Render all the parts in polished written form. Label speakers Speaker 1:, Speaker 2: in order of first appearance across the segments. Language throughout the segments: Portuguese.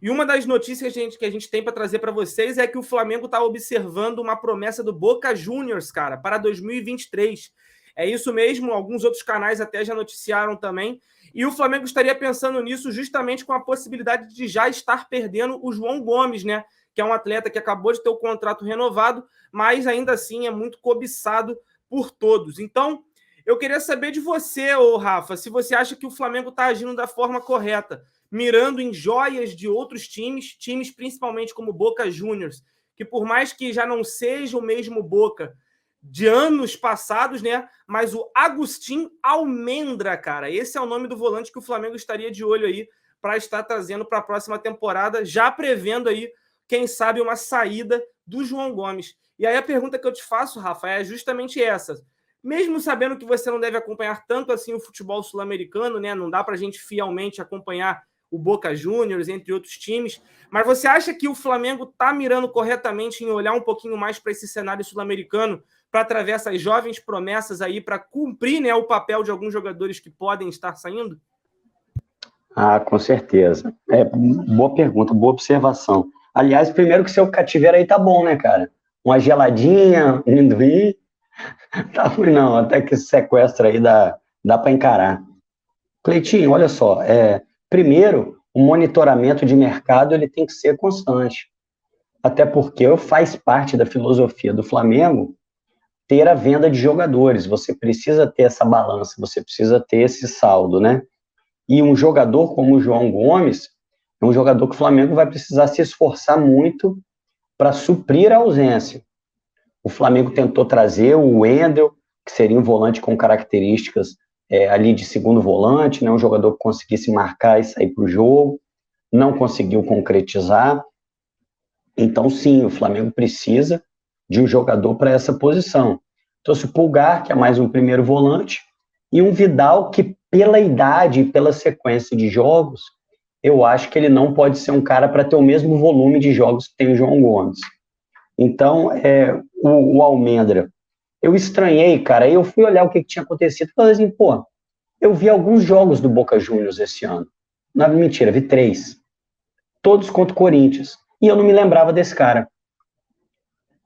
Speaker 1: E uma das notícias que a gente tem para trazer para vocês é que o Flamengo está observando uma promessa do Boca Juniors, cara, para 2023. É isso mesmo, alguns outros canais até já noticiaram também. E o Flamengo estaria pensando nisso justamente com a possibilidade de já estar perdendo o João Gomes, né? Que é um atleta que acabou de ter o contrato renovado, mas ainda assim é muito cobiçado por todos. Então, eu queria saber de você, ô Rafa, se você acha que o Flamengo está agindo da forma correta, mirando em joias de outros times principalmente como Boca Juniors, que por mais que já não seja o mesmo Boca de anos passados, né? Mas o Agustín Almendra, cara, esse é o nome do volante que o Flamengo estaria de olho aí para estar trazendo para a próxima temporada, já prevendo aí, quem sabe, uma saída do João Gomes. E aí a pergunta que eu te faço, Rafa, é justamente essa. Mesmo sabendo que você não deve acompanhar tanto assim o futebol sul-americano, né? Não dá para a gente fielmente acompanhar o Boca Juniors, entre outros times. Mas você acha que o Flamengo está mirando corretamente em olhar um pouquinho mais para esse cenário sul-americano, para trazer essas jovens promessas aí, para cumprir, né, o papel de alguns jogadores que podem estar saindo?
Speaker 2: Ah, com certeza. Boa pergunta, boa observação. Aliás, primeiro que seu cativeiro aí tá bom, né, cara? Uma geladinha, um amendoim, tá ruim não, até que esse sequestro aí dá para encarar. Cleitinho, olha só, primeiro, o monitoramento de mercado ele tem que ser constante, até porque faz parte da filosofia do Flamengo ter a venda de jogadores, você precisa ter essa balança, você precisa ter esse saldo, né? E um jogador como o João Gomes é um jogador que o Flamengo vai precisar se esforçar muito para suprir a ausência. O Flamengo tentou trazer o Wendel, que seria um volante com características ali de segundo volante, né, um jogador que conseguisse marcar e sair para o jogo, não conseguiu concretizar. Então, sim, o Flamengo precisa de um jogador para essa posição. Trouxe o Pulgar, que é mais um primeiro volante, e um Vidal que, pela idade e pela sequência de jogos, eu acho que ele não pode ser um cara para ter o mesmo volume de jogos que tem o João Gomes. Então, o Almendra, eu estranhei, cara, aí eu fui olhar o que tinha acontecido e falei assim, pô, eu vi alguns jogos do Boca Juniors esse ano. Não, mentira, vi 3. Todos contra o Corinthians. E eu não me lembrava desse cara.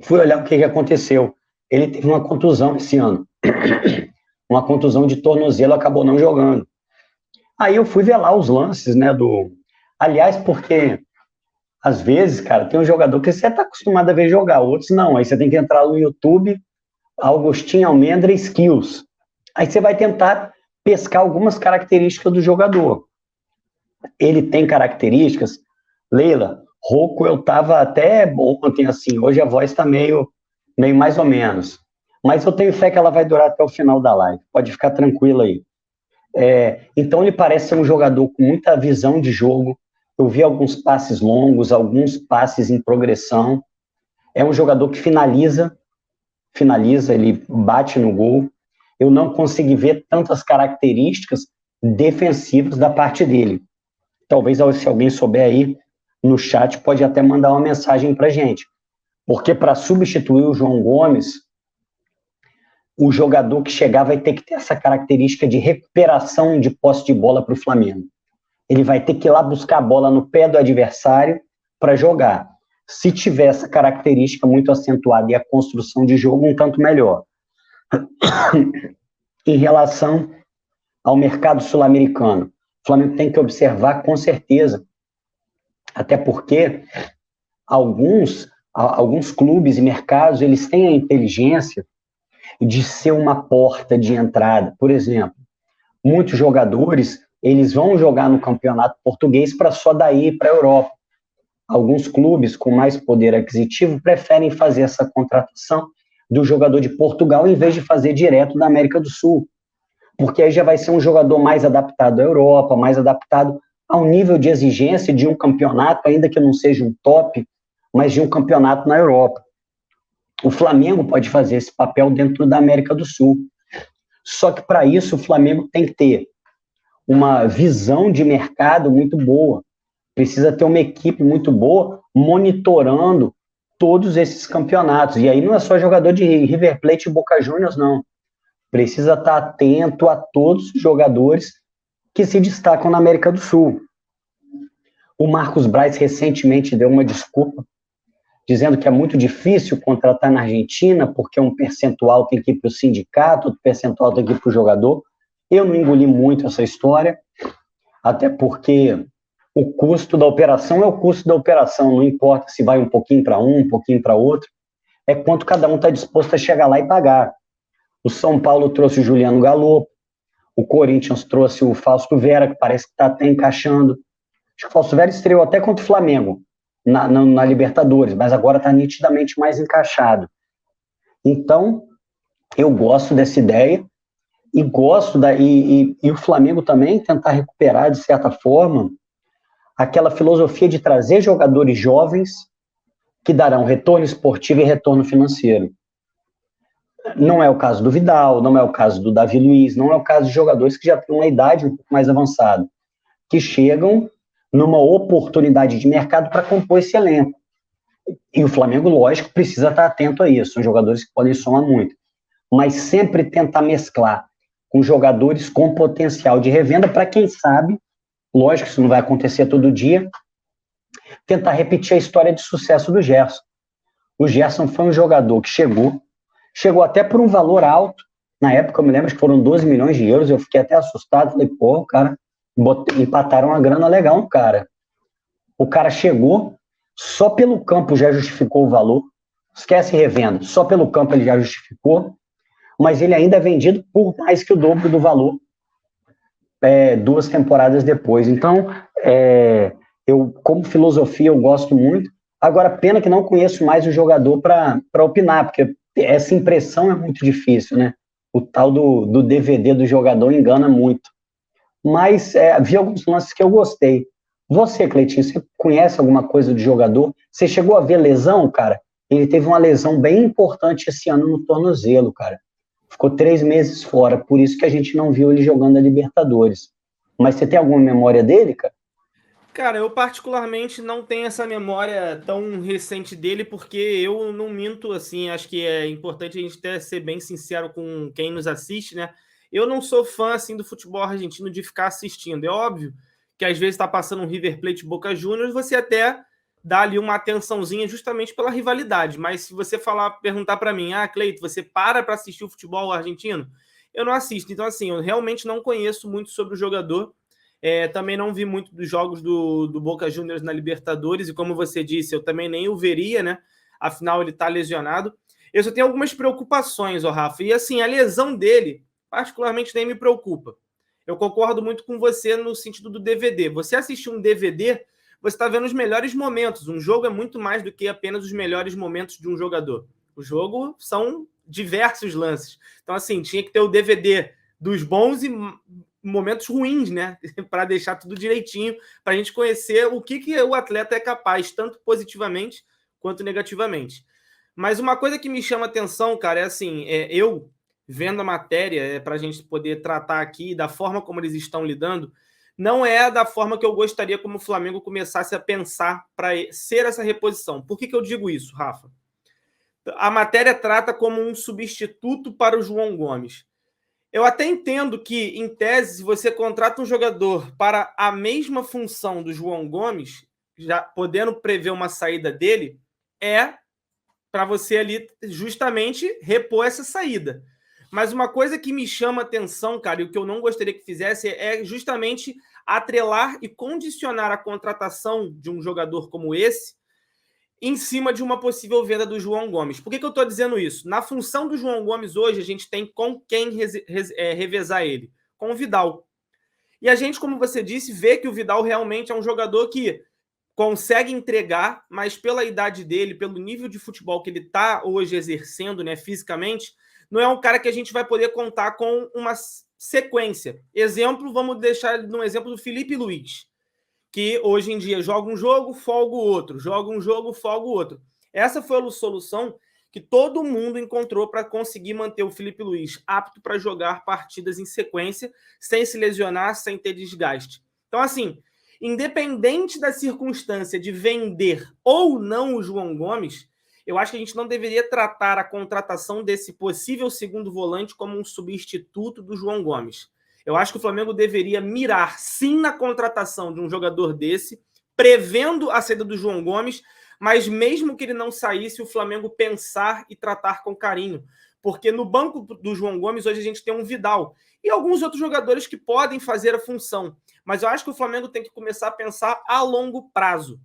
Speaker 2: Fui olhar o que aconteceu. Ele teve uma contusão esse ano. Uma contusão de tornozelo, acabou não jogando. Aí eu fui ver lá os lances, né, Aliás, porque às vezes, cara, tem um jogador que você está acostumado a ver jogar, outros não. Aí você tem que entrar no YouTube, Agustín Almendra Skills. Aí você vai tentar pescar algumas características do jogador. Ele tem características, Leila, rouco eu tava até ontem, assim, hoje a voz tá meio mais ou menos. Mas eu tenho fé que ela vai durar até o final da live, pode ficar tranquila aí. Então ele parece ser um jogador com muita visão de jogo, eu vi alguns passes longos, alguns passes em progressão, é um jogador que finaliza, ele bate no gol, eu não consegui ver tantas características defensivas da parte dele. Talvez se alguém souber aí no chat pode até mandar uma mensagem para gente, porque para substituir o João Gomes, o jogador que chegar vai ter que ter essa característica de recuperação de posse de bola para o Flamengo. Ele vai ter que ir lá buscar a bola no pé do adversário para jogar. Se tiver essa característica muito acentuada e a construção de jogo, um tanto melhor. Em relação ao mercado sul-americano, o Flamengo tem que observar com certeza, até porque alguns clubes e mercados, eles têm a inteligência de ser uma porta de entrada. Por exemplo, muitos jogadores, eles vão jogar no campeonato português para só daí para a Europa. Alguns clubes com mais poder aquisitivo preferem fazer essa contratação do jogador de Portugal em vez de fazer direto da América do Sul, porque aí já vai ser um jogador mais adaptado à Europa, mais adaptado ao nível de exigência de um campeonato, ainda que não seja um top, mas de um campeonato na Europa. O Flamengo pode fazer esse papel dentro da América do Sul. Só que para isso o Flamengo tem que ter uma visão de mercado muito boa. Precisa ter uma equipe muito boa monitorando todos esses campeonatos. E aí não é só jogador de River Plate e Boca Juniors, não. Precisa estar atento a todos os jogadores que se destacam na América do Sul. O Marcos Braz recentemente deu uma desculpa, dizendo que é muito difícil contratar na Argentina, porque um percentual tem que ir para o sindicato, outro percentual tem que ir para o jogador. Eu não engoli muito essa história, até porque o custo da operação é o custo da operação, não importa se vai um pouquinho para um pouquinho para outro, é quanto cada um está disposto a chegar lá e pagar. O São Paulo trouxe o Juliano Galoppo, o Corinthians trouxe o Fausto Vera, que parece que está até encaixando. Acho que o Fausto Vera estreou até contra o Flamengo, na Libertadores, mas agora está nitidamente mais encaixado. Então, eu gosto dessa ideia e gosto e o Flamengo também tentar recuperar, de certa forma, aquela filosofia de trazer jogadores jovens que darão retorno esportivo e retorno financeiro. Não é o caso do Vidal, não é o caso do Davi Luiz, não é o caso de jogadores que já têm uma idade um pouco mais avançada, que chegam numa oportunidade de mercado para compor esse elenco. E o Flamengo, lógico, precisa estar atento a isso. São jogadores que podem somar muito. Mas sempre tentar mesclar com jogadores com potencial de revenda para quem sabe, lógico que isso não vai acontecer todo dia, tentar repetir a história de sucesso do Gerson. O Gerson foi um jogador que chegou até por um valor alto. Na época, eu me lembro que foram 12 milhões de euros, eu fiquei até assustado, falei, pô, o cara, empataram uma grana legal no cara. O cara chegou, só pelo campo já justificou o valor, esquece revenda, só pelo campo ele já justificou, mas ele ainda é vendido por mais que o dobro do valor 2 temporadas depois. Então, eu, como filosofia, eu gosto muito. Agora, pena que não conheço mais o jogador para opinar, porque essa impressão é muito difícil, né? O tal do DVD do jogador engana muito. Mas vi alguns lances que eu gostei. Você, Cleitinho, você conhece alguma coisa do jogador? Você chegou a ver lesão, cara? Ele teve uma lesão bem importante esse ano no tornozelo, cara. Ficou 3 meses fora, por isso que a gente não viu ele jogando a Libertadores. Mas você tem alguma memória dele, cara?
Speaker 1: Cara, eu particularmente não tenho essa memória tão recente dele, porque eu não minto, assim, acho que é importante a gente até ser bem sincero com quem nos assiste, né? Eu não sou fã, assim, do futebol argentino de ficar assistindo. É óbvio que às vezes está passando um River Plate Boca Juniors, você até dá ali uma atençãozinha justamente pela rivalidade. Mas se você perguntar para mim, Cleito, você para assistir o futebol argentino? Eu não assisto. Então, assim, eu realmente não conheço muito sobre o jogador. Também não vi muito dos jogos do Boca Juniors na Libertadores, e como você disse, eu também nem o veria, né? Afinal, ele está lesionado. Eu só tenho algumas preocupações, Rafa. E assim, a lesão dele, particularmente, nem me preocupa. Eu concordo muito com você no sentido do DVD. Você assistir um DVD, você está vendo os melhores momentos. Um jogo é muito mais do que apenas os melhores momentos de um jogador. O jogo são diversos lances. Então, assim, tinha que ter o DVD dos bons e momentos ruins, né? Para deixar tudo direitinho, para a gente conhecer o que o atleta é capaz, tanto positivamente quanto negativamente. Mas uma coisa que me chama atenção, cara, é assim, eu vendo a matéria, para a gente poder tratar aqui da forma como eles estão lidando, não é da forma que eu gostaria como o Flamengo começasse a pensar para ser essa reposição. Por que eu digo isso, Rafa? A matéria trata como um substituto para o João Gomes. Eu até entendo que, em tese, se você contrata um jogador para a mesma função do João Gomes, já podendo prever uma saída dele, para você ali justamente repor essa saída. Mas uma coisa que me chama atenção, cara, e o que eu não gostaria que fizesse é justamente atrelar e condicionar a contratação de um jogador como esse em cima de uma possível venda do João Gomes. Por que eu estou dizendo isso? Na função do João Gomes hoje, a gente tem com quem revezar ele? Com o Vidal. E a gente, como você disse, vê que o Vidal realmente é um jogador que consegue entregar, mas pela idade dele, pelo nível de futebol que ele está hoje exercendo, né, fisicamente, não é um cara que a gente vai poder contar com uma sequência. Exemplo, vamos deixar no exemplo do Felipe Luiz, que hoje em dia joga um jogo, folga o outro, joga um jogo, folga o outro. Essa foi a solução que todo mundo encontrou para conseguir manter o Felipe Luiz apto para jogar partidas em sequência, sem se lesionar, sem ter desgaste. Então, assim, independente da circunstância de vender ou não o João Gomes, eu acho que a gente não deveria tratar a contratação desse possível segundo volante como um substituto do João Gomes. Eu acho que o Flamengo deveria mirar, sim, na contratação de um jogador desse, prevendo a saída do João Gomes, mas mesmo que ele não saísse, o Flamengo pensar e tratar com carinho. Porque no banco do João Gomes, hoje a gente tem um Vidal e alguns outros jogadores que podem fazer a função. Mas eu acho que o Flamengo tem que começar a pensar a longo prazo.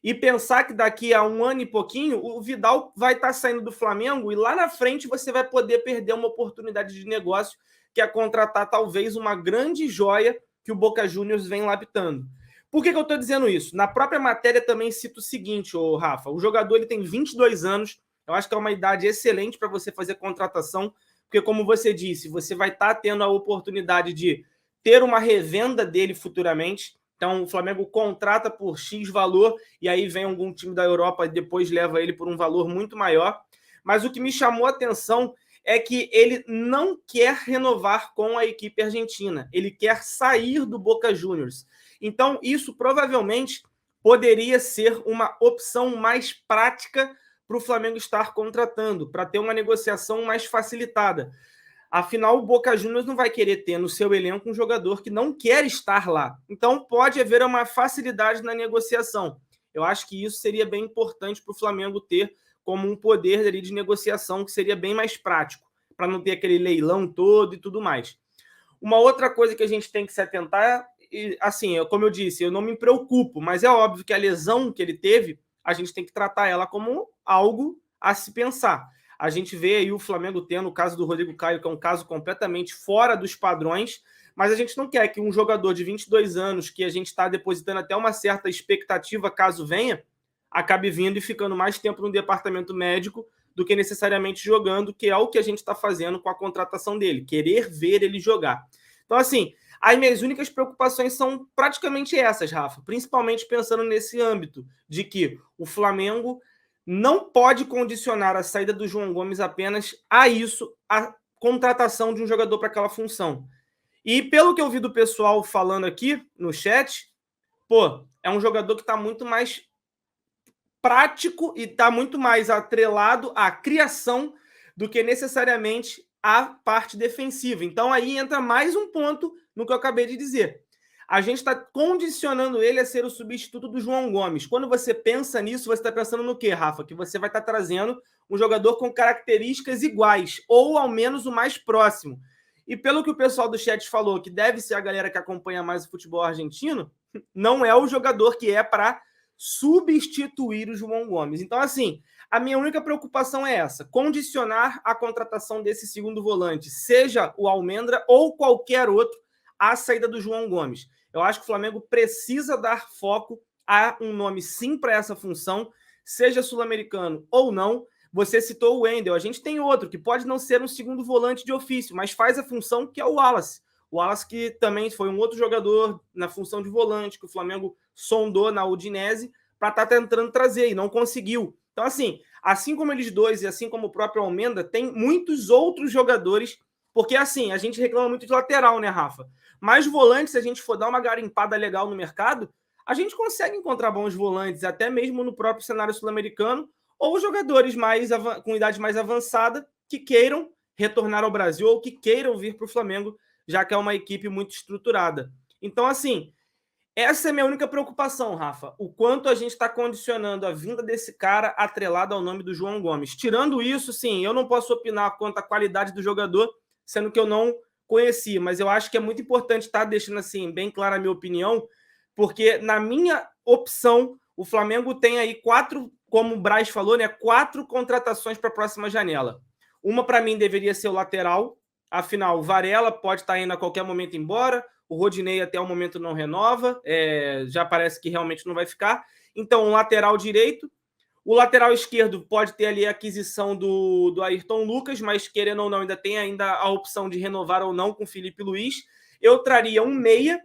Speaker 1: E pensar que daqui a 1 ano e pouquinho, o Vidal vai estar saindo do Flamengo e lá na frente você vai poder perder uma oportunidade de negócio, que é contratar talvez uma grande joia que o Boca Juniors vem lapidando. Por que eu estou dizendo isso? Na própria matéria também cito o seguinte, Rafa, o jogador ele tem 22 anos, eu acho que é uma idade excelente para você fazer contratação, porque como você disse, você vai estar tendo a oportunidade de ter uma revenda dele futuramente. Então, o Flamengo contrata por X valor e aí vem algum time da Europa e depois leva ele por um valor muito maior. Mas o que me chamou a atenção é que ele não quer renovar com a equipe argentina. Ele quer sair do Boca Juniors. Então, isso provavelmente poderia ser uma opção mais prática para o Flamengo estar contratando, para ter uma negociação mais facilitada. Afinal, o Boca Juniors não vai querer ter no seu elenco um jogador que não quer estar lá. Então, pode haver uma facilidade na negociação. Eu acho que isso seria bem importante para o Flamengo ter como um poder ali de negociação que seria bem mais prático, para não ter aquele leilão todo e tudo mais. Uma outra coisa que a gente tem que se atentar, assim, como eu disse, eu não me preocupo, mas é óbvio que a lesão que ele teve, a gente tem que tratar ela como algo a se pensar. A gente vê aí o Flamengo tendo o caso do Rodrigo Caio, que é um caso completamente fora dos padrões, mas a gente não quer que um jogador de 22 anos, que a gente está depositando até uma certa expectativa caso venha, acabe vindo e ficando mais tempo no departamento médico do que necessariamente jogando, que é o que a gente está fazendo com a contratação dele, querer ver ele jogar. Então, assim, as minhas únicas preocupações são praticamente essas, Rafa, principalmente pensando nesse âmbito de que o Flamengo não pode condicionar a saída do João Gomes apenas a isso, a contratação de um jogador para aquela função. E pelo que eu vi do pessoal falando aqui no chat, é um jogador que está muito mais prático e está muito mais atrelado à criação do que necessariamente à parte defensiva. Então aí entra mais um ponto no que eu acabei de dizer. A gente está condicionando ele a ser o substituto do João Gomes. Quando você pensa nisso, você está pensando no quê, Rafa? Que você vai estar trazendo um jogador com características iguais, ou ao menos o mais próximo. E pelo que o pessoal do chat falou, que deve ser a galera que acompanha mais o futebol argentino, não é o jogador que é para substituir o João Gomes. Então, assim, a minha única preocupação é essa, condicionar a contratação desse segundo volante, seja o Almendra ou qualquer outro, à saída do João Gomes. Eu acho que o Flamengo precisa dar foco a um nome sim para essa função, seja sul-americano ou não. Você citou o Wendel, a gente tem outro que pode não ser um segundo volante de ofício, mas faz a função que é o Wallace. O Wallace que também foi um outro jogador na função de volante, que o Flamengo sondou na Udinese para estar tentando trazer e não conseguiu. Então, assim como eles dois e assim como o próprio Almendra, tem muitos outros jogadores, porque assim, a gente reclama muito de lateral, né, Rafa? Mas volantes, se a gente for dar uma garimpada legal no mercado, a gente consegue encontrar bons volantes, até mesmo no próprio cenário sul-americano, ou jogadores com idade mais avançada que queiram retornar ao Brasil ou que queiram vir para o Flamengo, já que é uma equipe muito estruturada. Então, assim, essa é a minha única preocupação, Rafa. O quanto a gente está condicionando a vinda desse cara atrelado ao nome do João Gomes. Tirando isso, sim, eu não posso opinar quanto à qualidade do jogador, sendo que eu não conheci, mas eu acho que é muito importante estar deixando assim bem clara a minha opinião, porque na minha opção, o Flamengo tem aí 4, como o Braz falou, né, 4 contratações para a próxima janela. Uma, para mim, deveria ser o lateral, afinal, o Varela pode estar indo a qualquer momento embora, o Rodinei até o momento não renova, já parece que realmente não vai ficar. Então, um lateral direito. O lateral esquerdo pode ter ali a aquisição do Ayrton Lucas, mas querendo ou não, ainda tem a opção de renovar ou não com o Felipe Luiz. Eu traria um meia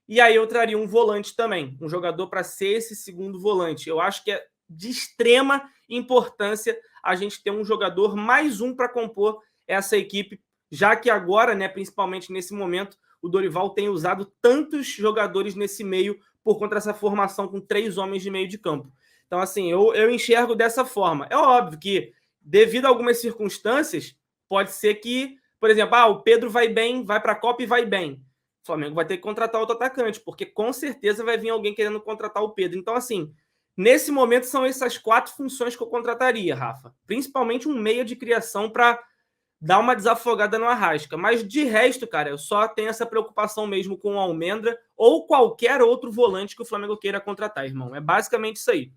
Speaker 1: e aí eu traria um volante também, um jogador para ser esse segundo volante. Eu acho que é de extrema importância a gente ter um jogador mais um para compor essa equipe, já que agora, né, principalmente nesse momento, o Dorival tem usado tantos jogadores nesse meio por conta dessa formação com 3 homens de meio de campo. Então, assim, eu enxergo dessa forma. É óbvio que, devido a algumas circunstâncias, pode ser que, por exemplo, o Pedro vai bem, vai para a Copa e vai bem. Flamengo vai ter que contratar outro atacante, porque com certeza vai vir alguém querendo contratar o Pedro. Então, assim, nesse momento são essas 4 funções que eu contrataria, Rafa. Principalmente um meia de criação para dar uma desafogada no Arrasca. Mas de resto, cara, eu só tenho essa preocupação mesmo com o Almendra ou qualquer outro volante que o Flamengo queira contratar, irmão. É basicamente isso aí.